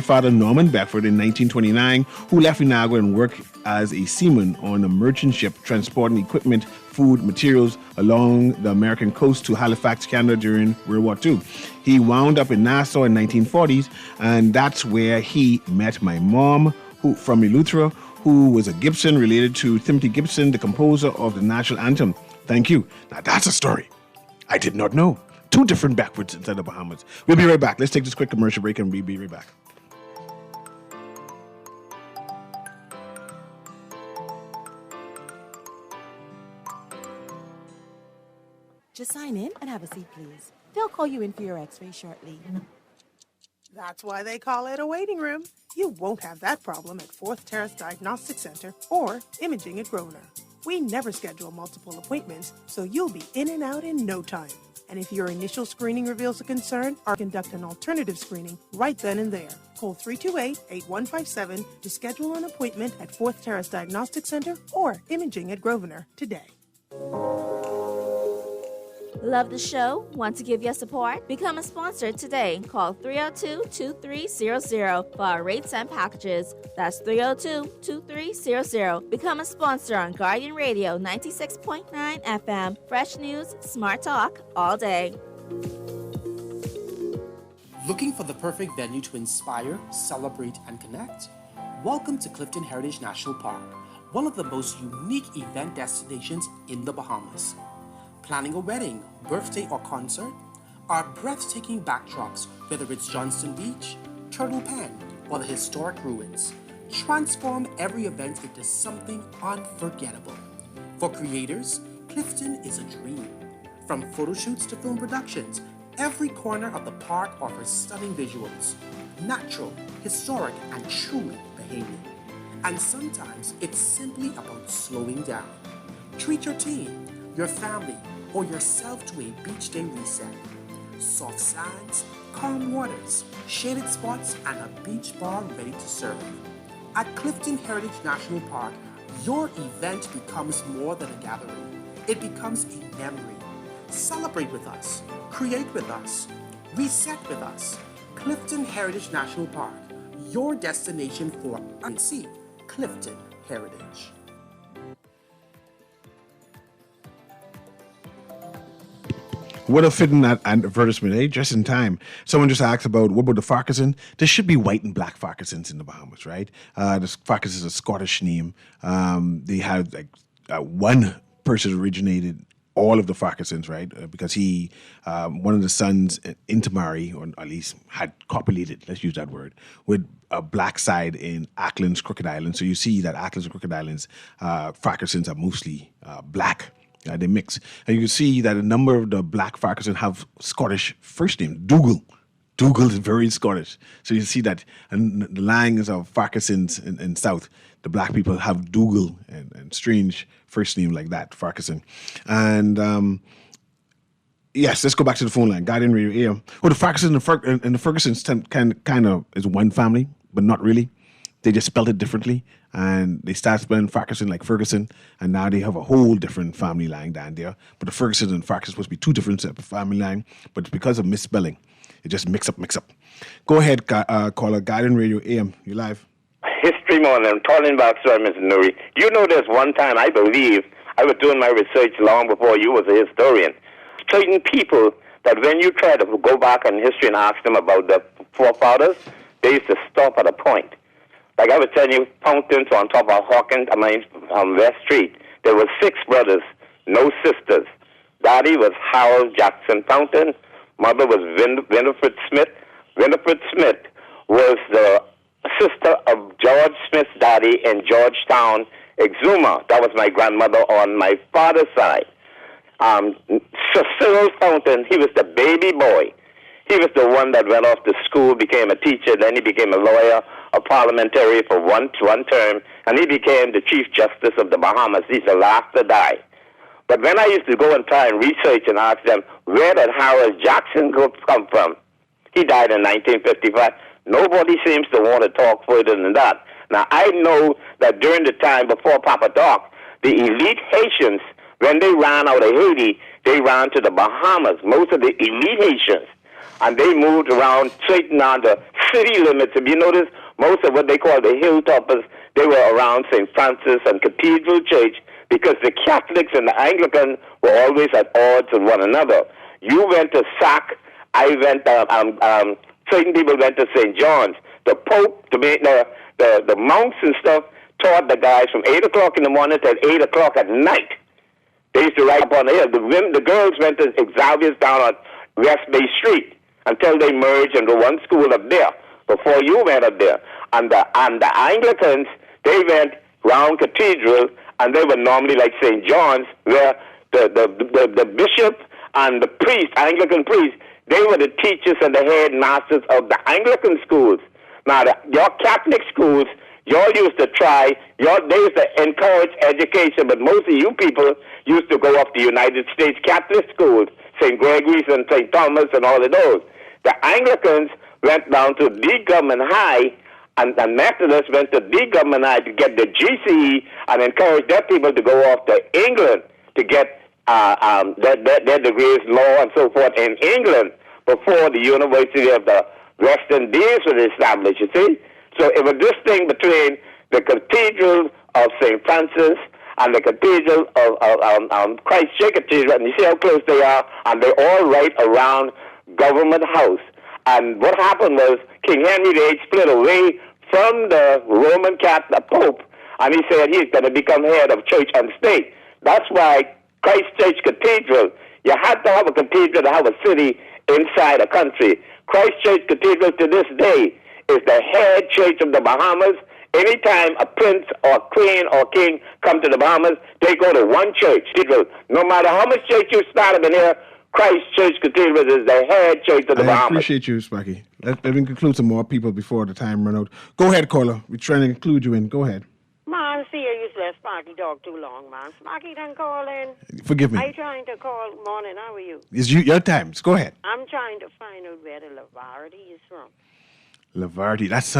father Norman Beckford in 1929, who left Inagua and worked as a seaman on a merchant ship transporting equipment, food, materials along the American coast to Halifax, Canada during World War II. He wound up in Nassau in 1940s, and that's where he met my mom, who from Eleuthera, who was a Gibson related to Timothy Gibson, the composer of the national anthem. Thank you. Now that's a story I did not know. 2 different Beckfords inside the Bahamas. We'll be right back. Let's take this quick commercial break and we'll be right back. Just sign in and have a seat, please. They'll call you in for your x-ray shortly. That's why they call it a waiting room. You won't have that problem at 4th Terrace Diagnostic Center or Imaging at Grosvenor. We never schedule multiple appointments, so you'll be in and out in no time. And if your initial screening reveals a concern, or conduct an alternative screening right then and there. Call 328-8157 to schedule an appointment at 4th Terrace Diagnostic Center or Imaging at Grosvenor today. Love the show? Want to give your support? Become a sponsor today. Call 302-2300 for our rates and packages. That's 302-2300. Become a sponsor on Guardian Radio 96.9 FM. Fresh news, smart talk, all day. Looking for the perfect venue to inspire, celebrate, and connect? Welcome to Clifton Heritage National Park, one of the most unique event destinations in the Bahamas. Planning a wedding, birthday, or concert? Our breathtaking backdrops, whether it's Johnston Beach, Turtle Pen, or the historic ruins, transform every event into something unforgettable. For creators, Clifton is a dream. From photo shoots to film productions, every corner of the park offers stunning visuals, natural, historic, and truly Bahamian. And sometimes it's simply about slowing down. Treat your team, your family, or yourself to a beach day reset. Soft sands, calm waters, shaded spots, and a beach bar ready to serve. At Clifton Heritage National Park, your event becomes more than a gathering. It becomes a memory. Celebrate with us, create with us, reset with us. Clifton Heritage National Park, your destination for unseen Clifton Heritage. What a fitting advertisement, eh? Just in time. Someone just asked what about the Farquharson? There should be white and black Farquharsons in the Bahamas, right? The Farquhars is a Scottish name. They had one person originated all of the Farquharsons, right? Because he, one of the sons intermarried, or at least had copulated, let's use that word, with a black side in Ackland's Crooked Island. So you see that Ackland's and Crooked Islands, Farquharsons are mostly black. They mix. And you can see that a number of the black Farquharson have Scottish first names. Dougal. Dougal is very Scottish. So you see that and the lines of Farquharsons in South, the black people have Dougal and strange first name like that, Farquharson. And yes, let's go back to the phone line. Guardian Radio AM. Well, the Farquharsons and the Fergusons kind of is one family, but not really. They just spelled it differently, and they started spelling Farquharson like Ferguson, and now they have a whole different family line down there. But the Ferguson and Farquharson are supposed to be 2 different separate family line, but it's because of misspelling. It just mix up. Go ahead, caller, Guardian Radio AM. You live. History morning. I'm calling back, sir, Mr. Newry. You know, there's one time I believe I was doing my research long before you was a historian. Certain people that when you try to go back in history and ask them about the forefathers, they used to stop at a point. Like I was telling you, Fountains on top of Hawkins, West Street. There were 6 brothers, no sisters. Daddy was Harold Jackson Fountain. Mother was Winifred Smith. Winifred Smith was the sister of George Smith's daddy in Georgetown, Exuma. That was my grandmother on my father's side. Cyril Fountain, he was the baby boy. He was the one that went off to school, became a teacher, then he became a lawyer, a parliamentary for one term, and he became the Chief Justice of the Bahamas. He's the last to die. But when I used to go and try and research and ask them, where did Harold Jackson come from? He died in 1955. Nobody seems to want to talk further than that. Now, I know that during the time before Papa Doc, the elite Haitians when they ran out of Haiti, they ran to the Bahamas, most of the elite Haitians. And they moved around, straightened on the city limits. If you notice, most of what they call the hilltoppers, they were around St. Francis and Cathedral Church, because the Catholics and the Anglicans were always at odds with one another. You went to Sac, I went, certain people went to St. John's. The Pope, the monks and stuff, taught the guys from 8 o'clock in the morning till 8 o'clock at night. They used to ride up on the hill. The girls went to Xavier's down on West Bay Street until they merged into one school up there, before you went up there. And the Anglicans, they went round Cathedral, and they were normally like St. John's, where the bishop and the priest, Anglican priest, they were the teachers and the headmasters of the Anglican schools. Now, your Catholic schools, y'all used to try, they used to encourage education, but most of you people used to go up to United States Catholic schools, St. Gregory's and St. Thomas and all of those. The Anglicans went down to the government high, and the Methodists went to the government high to get the GCE and encourage their people to go off to England to get their degrees, law and so forth in England, before the University of the West Indies was established, you see. So it was this thing between the Cathedral of St. Francis and the Cathedral of Christ Church Cathedral, and you see how close they are, and they're all right around Government House. And what happened was King Henry VIII split away from the Roman Catholic Pope, and he said he's going to become head of church and state. That's why Christ Church Cathedral, you had to have a cathedral to have a city inside a country. Christ Church Cathedral to this day is the head church of the Bahamas. Anytime a prince or queen or king come to the Bahamas, they go to one church. No matter how much church you start up in here, Christ Church Cathedral is the head church of the Bahamas. I appreciate you, Sparky. Let me conclude some more people before the time run out. Go ahead, caller. We're trying to include you in. Go ahead. Man, see, I used to let Sparky talk too long, man. Sparky done call in. Forgive me. I trying to call. Morning, how are you? It's your time. Go ahead. I'm trying to find out where the Lavardi is from. Lavardi. That's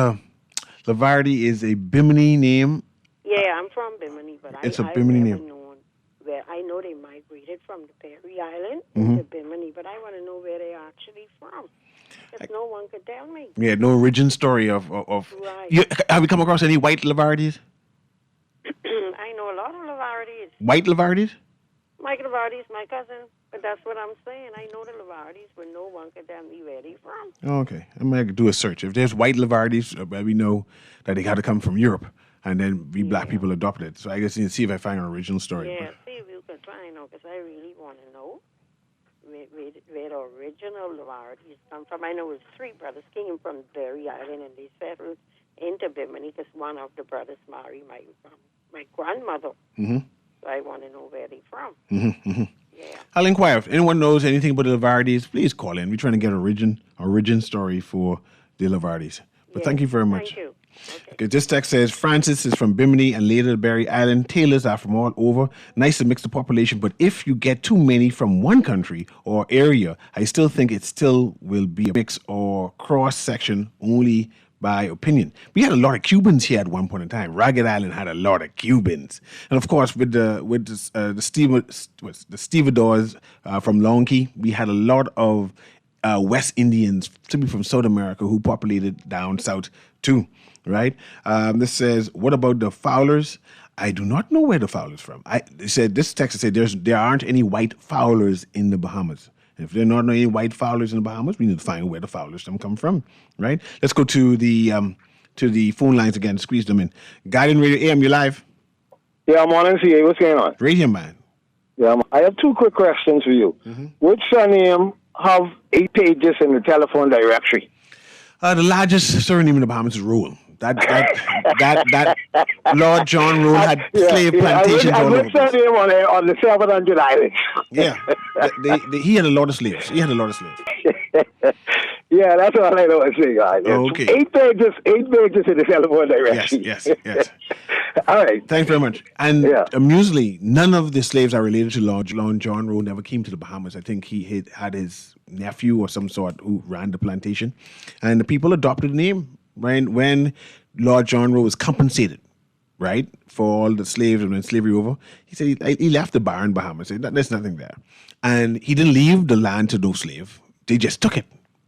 Lavardi is a Bimini name. Yeah, I'm from Bimini, but It's I've a Bimini never name. known where. I know they migrated from the Perry Island Mhm. to Bimini, but I want to know where they're actually from. If no one could tell me. Yeah, no origin story of. Right. Have you come across any white Lavardis? I know a lot of Lavardis. White Lavardis? Mike Lavardi is my cousin, but that's what I'm saying. I know the Lavardis, but no one could tell me where they're from. Oh, okay. I might do a search. If there's white Lavardis, we know that they got to come from Europe, and then we black people adopted it. So I guess you need to see if I find an original story. Yeah, see if you can find out, because I really want to know where the original Lavardis come from. I know it's three brothers came from Berry Island, and they settled into Bimini because one of the brothers married my grandmother. Mm-hmm. So I want to know where they're from. Mm-hmm, mm-hmm. Yeah. I'll inquire. If anyone knows anything about the Lavardis, please call in. We're trying to get origin story for the Lavardis. But thank you very much. Thank you. Okay, this text says, Francis is from Bimini and later Berry Island. Taylors are from all over. Nice to mix the population, but if you get too many from one country or area, I still think it still will be a mix or cross-section only by opinion. We had a lot of Cubans here at one point in time. Ragged Island had a lot of Cubans. And of course, with the stevedores from Long Key, we had a lot of West Indians, simply from South America, who populated down south too. Right? This says, what about the Fowlers? I do not know where the Fowlers from. This text said there aren't any white Fowlers in the Bahamas. If there are not any white Fowlers in the Bahamas, we need to find where the Fowlers come from. Right? Let's go to the phone lines again. Squeeze them in. Guardian Radio AM, you live? Yeah, morning, CA. What's going on? Radio man. Yeah, I have two quick questions for you. Mm-hmm. Which surname have 8 pages in the telephone directory? The largest surname in the Bahamas is Rule. That Lord John Rule had slave plantations all over. I surname on the 700 Islands. Yeah, he had a lot of slaves. Yeah, that's all I know to say, guys. Okay. 8 pages in the telephone directory. Yes. All right. Thanks very much. And amusingly, none of the slaves are related to Lord John Rowe. Never came to the Bahamas. I think he had his nephew or some sort who ran the plantation, and the people adopted the name when Lord John Rowe was compensated right, for all the slaves and when slavery over. He said he left the bar in Bahamas. He said, there's nothing there. And he didn't leave the land to no slave. They just took it.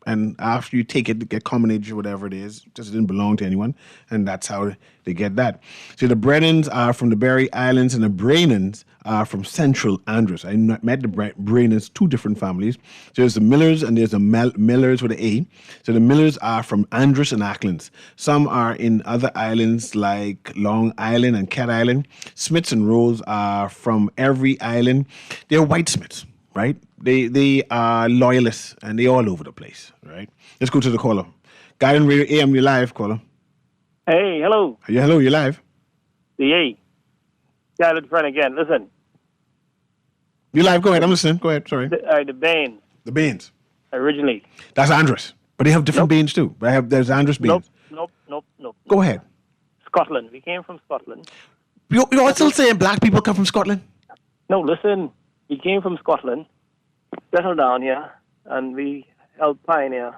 And after you take it, get commonage or whatever it is, just didn't belong to anyone. And that's how they get that. So the Brennans are from the Berry Islands and the Brainans are from Central Andros. I met the Brainans, two different families. So there's the Millers and there's the Millers with an A. So the Millers are from Andros and Acklands. Some are in other islands like Long Island and Cat Island. Smiths and Rolls are from every island. They're white Smiths. Right? They are loyalists and they're all over the place, right? Let's go to the caller. Guardian Radio AM, you're live, caller. Hey, hello. Yeah, hello, you're live. The Guided friend again. Listen. You're live, go ahead, I'm listening. Go ahead, sorry. The Baines. The Baines. Originally. That's Andros. But they have different Baines too. There's Andros Baines. Nope. Go ahead. Scotland. We came from Scotland. You're still saying black people come from Scotland? No, listen. We came from Scotland, settled down here, and we helped pioneer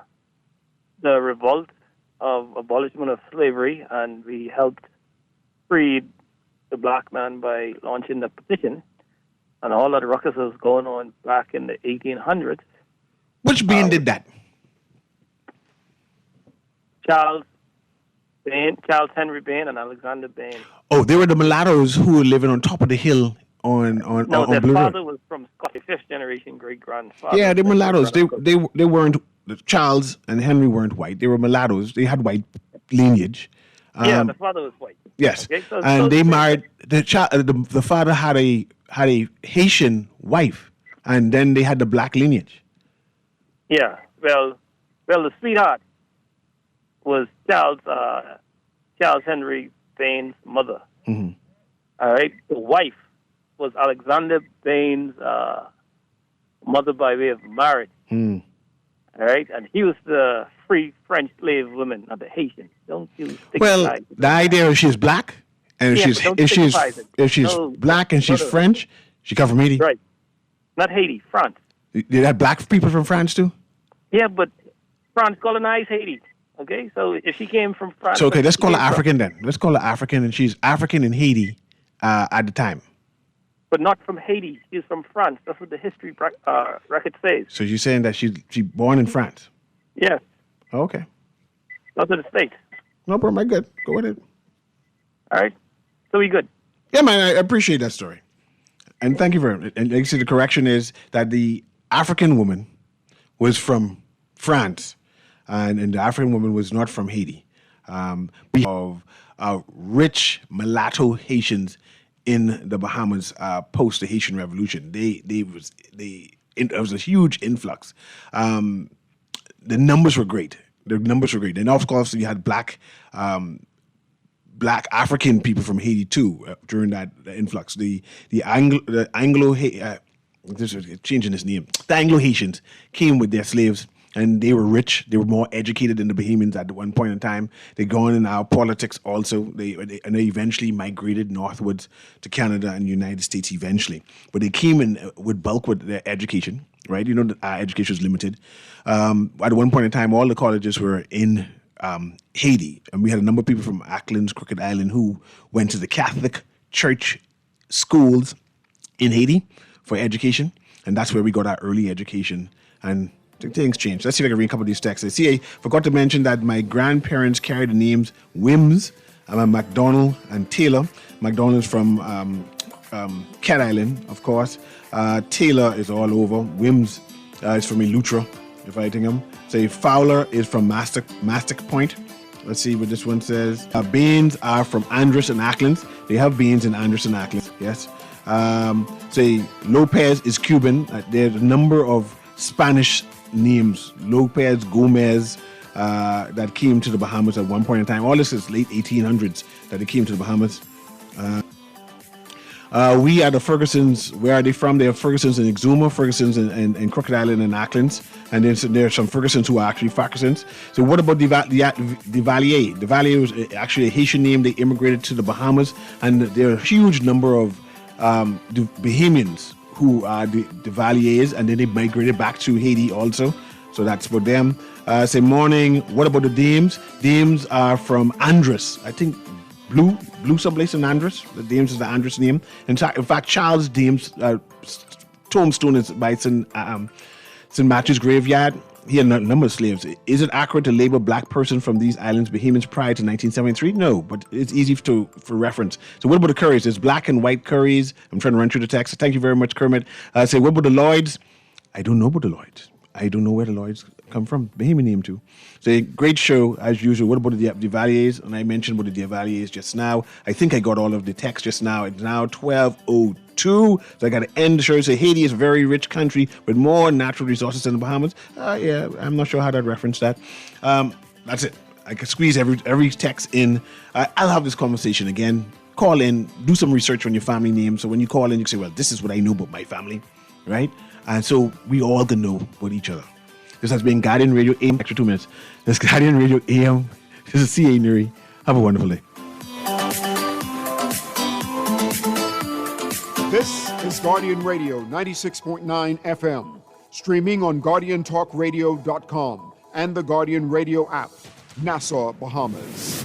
the revolt of abolishment of slavery, and we helped free the black man by launching the petition, and all that ruckus was going on back in the 1800s. Which Bain did that? Charles Henry Bain and Alexander Bain. Oh, they were the mulattoes who were living on top of the hill on their Blue father Road. was from Scotland, fifth generation great grandfather. Yeah, they were mulattoes. They weren't. Charles and Henry weren't white. They were mulattoes. They had white lineage. The father was white. Yes, Okay, and they married the father had a Haitian wife, and then they had the black lineage. Yeah, well, the sweetheart was Charles Henry Bain's mother. Mm-hmm. All right, the wife was Alexander Bain's mother by way of marriage. Mm. All right, and he was the free French slave woman, not the Haitian. Don't you stick Well, the idea is she's black, and Yeah, but don't if she's No, black and she's brother. French, she come from Haiti. Right, not Haiti, France. They had black people from France too. Yeah, but France colonized Haiti. Okay, so if she came from France, So okay, let's call her she came from- African then. Let's call her African, and she's African in Haiti at the time. but not from Haiti. She's from France. That's what the history record says. So you're saying that she born in France? Yes, Okay, not to the States. no problem. I good. Go with it. All right, so we good. Yeah, man, I appreciate that story, and thank you very much. And like I said, the correction is that the African woman was from France, and the African woman was not from Haiti. We have rich mulatto Haitians in the Bahamas post the Haitian Revolution. It was a huge influx. The numbers were great. And of course, you had black African people from Haiti too during that influx. The Anglo this is changing his name. The Anglo Haitians came with their slaves, and they were rich. They were more educated than the Bahamians at one point in time. They gone in our politics also. They eventually migrated northwards to Canada and the United States eventually. But they came in with bulk with their education, right? You know that our education is limited. At one point in time, all the colleges were in Haiti, and we had a number of people from Acklands, Crooked Island, who went to the Catholic Church schools in Haiti for education, and that's where we got our early education. And things changed. Let's see if I can read a couple of these texts. I see I forgot to mention that my grandparents carried the names Wims, McDonald, and Taylor. McDonald is from Cat Island, of course. Taylor is all over. Wims is from Eleuthera, if I think him. Say Fowler is from Mastic Point. Let's see what this one says. Baines are from Andros and Acklands. They have Baines in Andros and Acklands, yes. Say Lopez is Cuban. There's a number of Spanish names, Lopez, Gomez, that came to the Bahamas at one point in time. All this is late 1800s that they came to the Bahamas. We are the Fergusons. Where are they from? They are Fergusons in Exuma, Fergusons in Crooked Island and Acklands. And then there are some Fergusons who are actually Fergusons. So what about the Valier? The Valier was actually a Haitian name. They immigrated to the Bahamas. And there are a huge number of the Bahamians who are the Valiers. And then they migrated back to Haiti also. So that's for them. Say morning. What about the Dames? Dames are from Andros. I think Blue someplace in Andros. The Dames is the Andros name. In fact, Charles Dames' tombstone is by St. Matthew's graveyard. He had a number of slaves. Is it accurate to label black person from these islands Bahamians prior to 1973? No, but it's easy for reference. So what about the Curries? There's black and white Curries. I'm trying to run through the text. Thank you very much, Kermit. What about the Lloyds? I don't know about the Lloyds. I don't know where the Lloyds come from. Bahamian name too. So a great show as usual. What about the Valiers? And I mentioned about the Valiers just now. I think I got all of the text just now. It's now 12:02. So I got to end the show. So Haiti is a very rich country with more natural resources than the Bahamas. Yeah, I'm not sure how to reference that. That's it. I can squeeze every text in. I'll have this conversation again. Call in, do some research on your family name. So when you call in, you can say, well, this is what I know about my family, right? And so we all can know about each other. This has been Guardian Radio AM. Extra 2 minutes. This is Guardian Radio AM. This is CA Newry. Have a wonderful day. This is Guardian Radio 96.9 FM. Streaming on GuardianTalkRadio.com and the Guardian Radio app. Nassau, Bahamas.